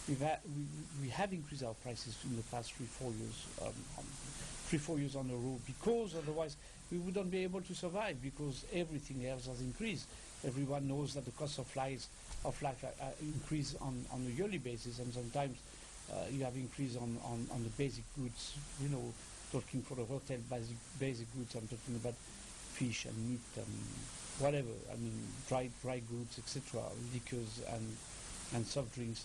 we have increased our prices in the past 3-4 years, 3-4 years on a row, because otherwise we wouldn't be able to survive, because everything else has increased. Everyone knows that the cost of life increase on a yearly basis, and sometimes you have increase on the basic goods. You know, talking for the hotel basic goods, I'm talking about fish and meat and whatever. I mean, dry goods, etc., liquors and soft drinks.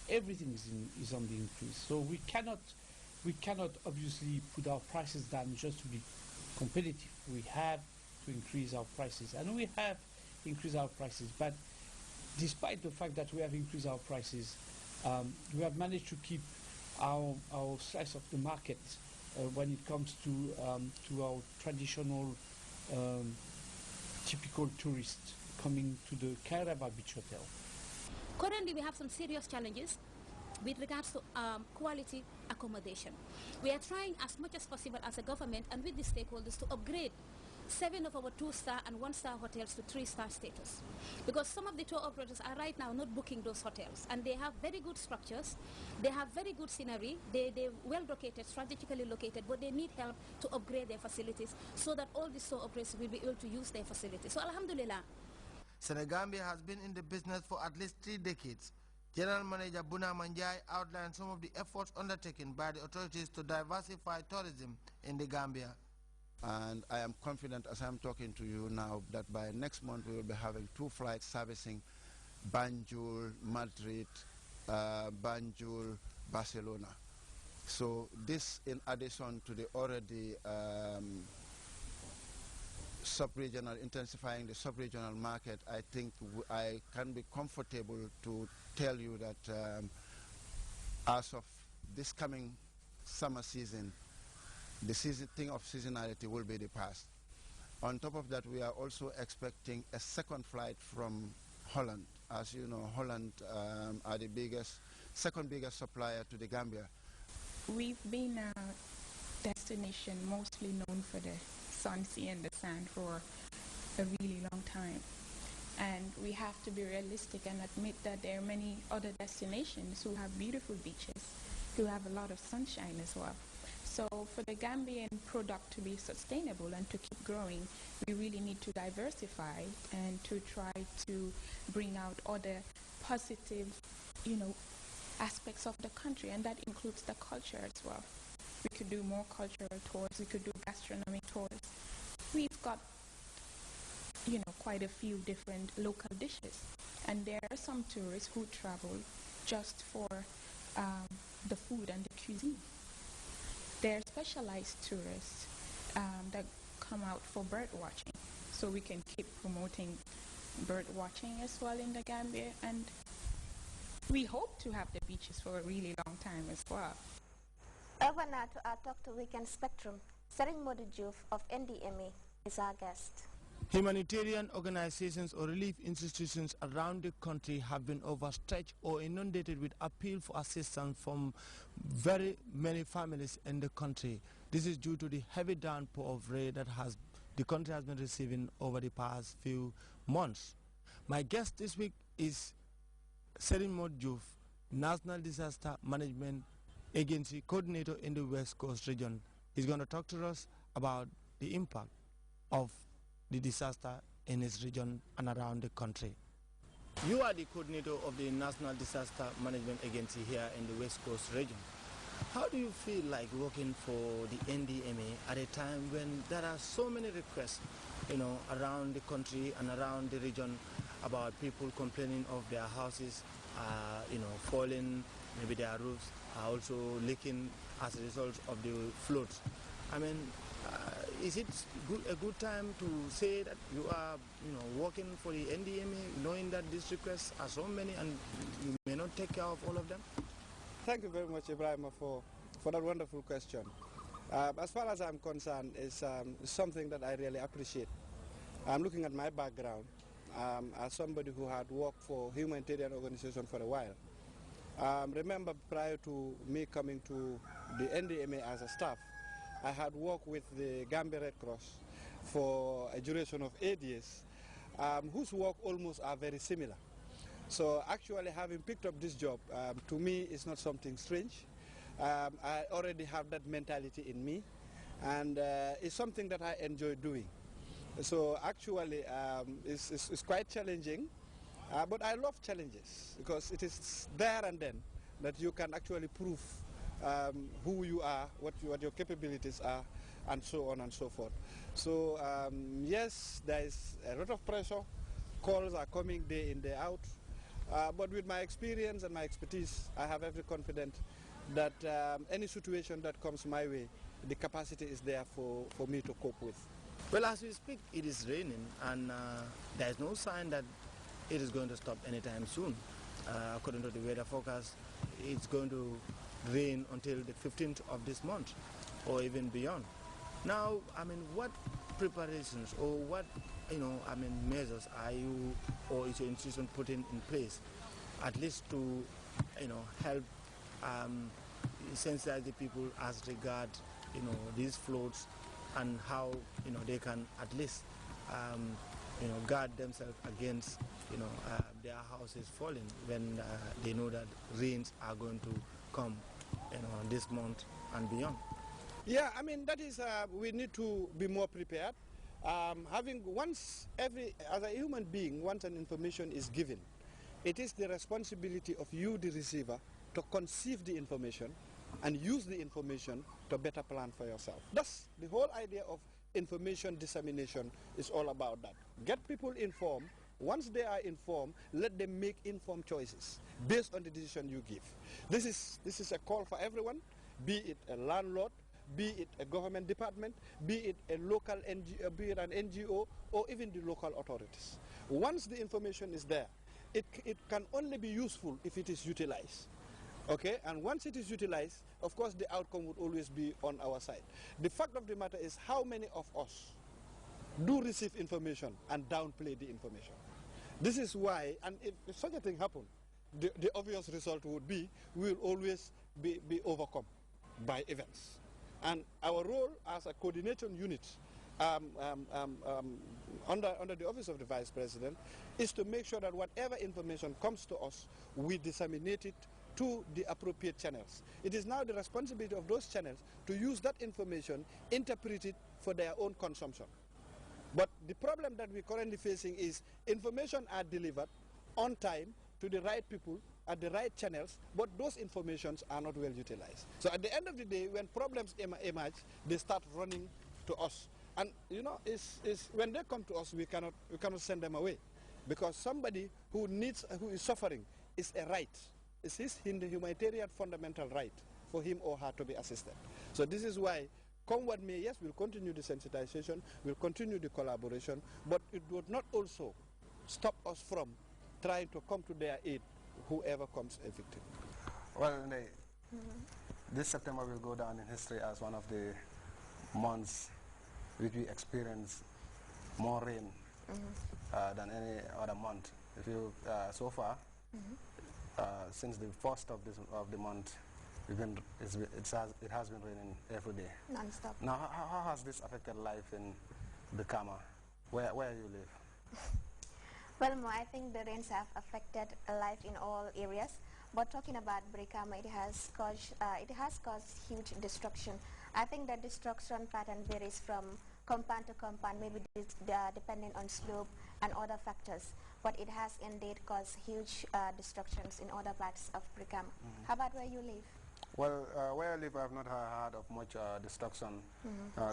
Everything is on the increase. So we cannot obviously put our prices down just to be competitive. We have to increase our prices, and we have increased our prices. But despite the fact that we have increased our prices, we have managed to keep our slice of the market when it comes to our traditional typical tourists coming to the Kairaba Beach Hotel. Currently, we have some serious challenges with regards to quality accommodation. We are trying as much as possible as a government and with the stakeholders to upgrade 7 of our 2-star and 1-star hotels to 3-star status, because some of the tour operators are right now not booking those hotels, and they have very good structures, they have very good scenery, they're well located, strategically located, but they need help to upgrade their facilities so that all the tour operators will be able to use their facilities. So alhamdulillah. Senegambia has been in the business for at least 3 decades. General Manager Buna Manjai outlined some of the efforts undertaken by the authorities to diversify tourism in the Gambia. And I am confident, as I'm talking to you now, that by next month we will be having 2 flights servicing Banjul, Madrid, Banjul, Barcelona. So this, in addition to the already sub-regional, intensifying the sub-regional market, I think I can be comfortable to tell you that as of this coming summer season, the thing of seasonality will be the past. On top of that, we are also expecting a second flight from Holland. As you know, Holland are the second biggest supplier to the Gambia. We've been a destination mostly known for the sun, sea, and the sand for a really long time. And we have to be realistic and admit that there are many other destinations who have beautiful beaches, who have a lot of sunshine as well. So for the Gambian product to be sustainable and to keep growing, we really need to diversify and to try to bring out other positive, aspects of the country, and that includes the culture as well. We could do more cultural tours, we could do gastronomic tours. We've got, quite a few different local dishes, and there are some tourists who travel just for the food and the cuisine. There are specialized tourists that come out for bird watching, so we can keep promoting bird watching as well in the Gambia, and we hope to have the beaches for a really long time as well. Over now to our Talk to Weekend Spectrum. Serigne Modou Diouf of NDMA is our guest. Humanitarian organizations or relief institutions around the country have been overstretched or inundated with appeal for assistance from very many families in the country. This is due to the heavy downpour of rain that the country has been receiving over the past few months. My guest this week is Serigne Modou Diouf, National Disaster Management Agency Coordinator in the West Coast region. He's going to talk to us about the impact of the disaster in his region and around the country. You are the coordinator of the National Disaster Management Agency here in the West Coast region. How do you feel like working for the NDMA at a time when there are so many requests, around the country and around the region about people complaining of their houses, falling, maybe their roofs are also leaking as a result of the floods? I mean, is it a good time to say that you are, working for the NDMA, knowing that these requests are so many and you may not take care of all of them? Thank you very much, Ibrahim, for that wonderful question. As far as I'm concerned, it's something that I really appreciate. I'm looking at my background as somebody who had worked for humanitarian organization for a while. Remember, prior to me coming to the NDMA as a staff, I had worked with the Gambia Red Cross for a duration of 8 years, whose work almost are very similar. So actually having picked up this job, to me, is not something strange. I already have that mentality in me, and it's something that I enjoy doing. So actually, it's quite challenging, but I love challenges because it is there and then that you can actually prove who you are, what your capabilities are, and so on and so forth. So yes, there is a lot of pressure. Calls are coming day in, day out. But with my experience and my expertise, I have every confidence that any situation that comes my way, the capacity is there for me to cope with. Well, as we speak, it is raining, and there is no sign that it is going to stop anytime soon. According to the weather forecast, it's going to rain until the 15th of this month, or even beyond. Now, I mean, what preparations or what, measures are you or is your institution putting in place, at least to, help sensitize the people as regard, these floods, and how they can at least guard themselves against their houses falling when they know that rains are going to come this month and beyond. Yeah, I mean, that is we need to be more prepared. As a human being, once an information is given, it is the responsibility of you, the receiver, to conceive the information and use the information to better plan for yourself. That's the whole idea of information dissemination, is all about that. Get people informed. Once they are informed, let them make informed choices based on the decision you give. This is a call for everyone, be it a landlord, be it a government department, be it a local NGO, be it an NGO, or even the local authorities. Once the information is there, it can only be useful if it is utilized. Okay, and once it is utilized, of course the outcome would always be on our side. The fact of the matter is, how many of us do receive information and downplay the information? This is why, and if such a thing happens, the obvious result would be we will always be overcome by events. And our role as a coordination unit under the office of the Vice President is to make sure that whatever information comes to us, we disseminate it to the appropriate channels. It is now the responsibility of those channels to use that information, interpret it for their own consumption. But the problem that we're currently facing is information are delivered on time to the right people at the right channels, but those informations are not well utilized. So at the end of the day, when problems emerge, they start running to us. And when they come to us, we cannot send them away, because somebody who is suffering is a right. It's in the humanitarian fundamental right for him or her to be assisted. So this is why, come what may, yes, we'll continue the sensitization, we'll continue the collaboration, but it would not also stop us from trying to come to their aid, whoever comes a victim. Well, this September will go down in history as one of the months which we experience more rain than any other month. If you so far, since the first of the month, it has been raining every day. Non-stop. Now, how has this affected life in Brikama, where you live? Well, Mo, I think the rains have affected life in all areas. But talking about Brikama, it has caused huge destruction. I think the destruction pattern varies from compound to compound, maybe depending on slope and other factors. But it has indeed caused huge destructions in other parts of Brikama. How about where you live? Well, where I live, I have not heard of much destruction,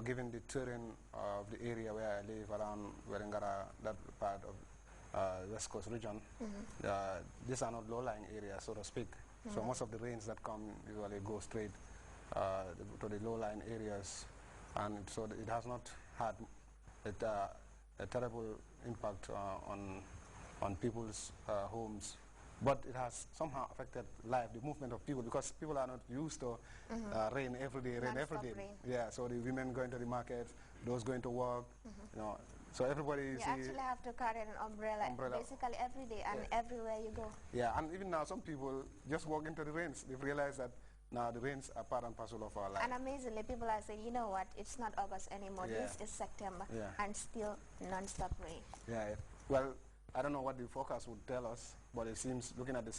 given the terrain of the area where I live around Werengara, that part of West Coast region. These are not low-lying areas, so to speak. So most of the rains that come usually go straight to the low-lying areas, and so it has not had a terrible impact on people's homes. But it has somehow affected life, the movement of people, because people are not used to rain every day, Rain. Yeah, so the women going to the market, those going to work, so everybody You actually have to carry an umbrella basically every day and everywhere you go. Yeah, and even now some people just walk into the rains. They've realized that now the rains are part and parcel of our life. And amazingly, people are saying, you know what, it's not August anymore, this is September, and still non-stop rain. Yeah, well, I don't know what the forecast would tell us, but it seems, looking at this